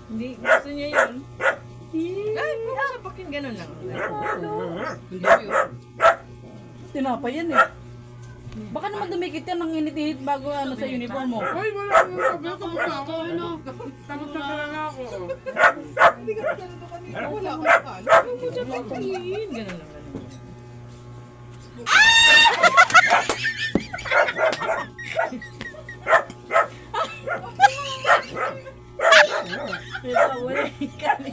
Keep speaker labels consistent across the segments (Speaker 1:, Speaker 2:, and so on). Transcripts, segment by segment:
Speaker 1: Hindi, gusto niya yun. Ay, kung sapakin ganun lang.
Speaker 2: Hindi yun. Tinapay yan eh. Baka naman dumikit yan ng init-init bago ano sa uniform mo.
Speaker 3: Ay, wala akong sabi. Tapos na ako. Tapos na talaga ako.
Speaker 1: Hindi ka ganun kanina. Wala ka pa. Kung sapakin, ganun lang. Wala kami.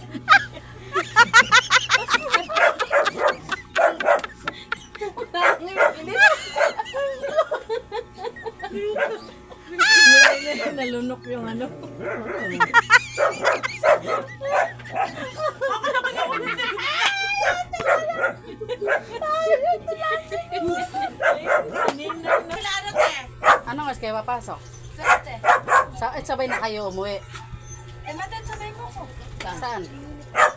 Speaker 1: Nalunok yung ano.
Speaker 2: Ano oras kayo papasok? Sabay na kayo umuwi.
Speaker 4: Madan sabay mo ko.
Speaker 2: Saan?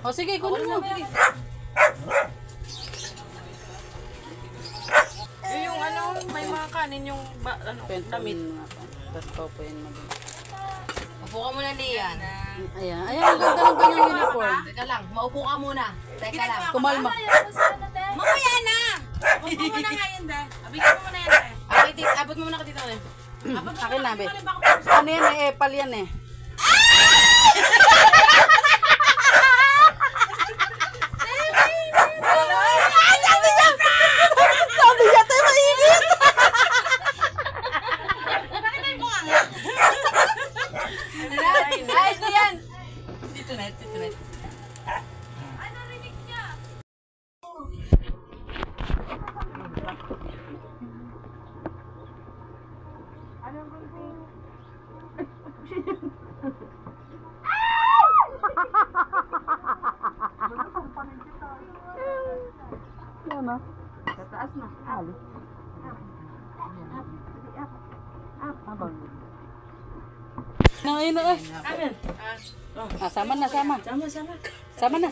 Speaker 2: O sige, kunin mo.
Speaker 4: Yung ano, may mga kanin yung
Speaker 2: Damit. Tapos paupuin mo din.
Speaker 4: Upo ka muna, Lian.
Speaker 2: Ayan, ayan, ang ganda ng kanyang uniform.
Speaker 4: Teka lang, maupo ka muna. Teka lang.
Speaker 2: Kumalma.
Speaker 4: Mamaya na! Upo mo na nga yun, da. Abigyan mo muna yan, da. Abot mo muna ka dito, da.
Speaker 2: Akin na, be. Ano yan eh, epal yan eh. Sabi niya, tayo mainit!
Speaker 4: Ay, ito yan! Dito na, dito na. Ay, narinig niya!
Speaker 2: Yan na. Tataas na. Ali. Habang. Ayun na eh. Sama na, sama. Sama na.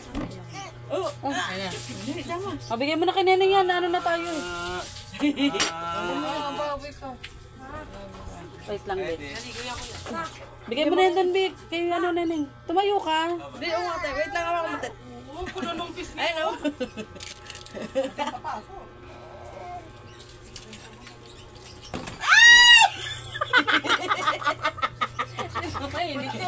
Speaker 1: Oh, ayan. Tama.
Speaker 2: Mabigyan mo na kay Neneng yan. Ano na tayo eh. Wait lang, Bek. Bigyan mo na yan doon, Bek. Kay ano, Neneng. Tumayo ka.
Speaker 1: Hindi, umatay. Wait lang ako umatay. Ay, no.
Speaker 4: Ay, hindi ko.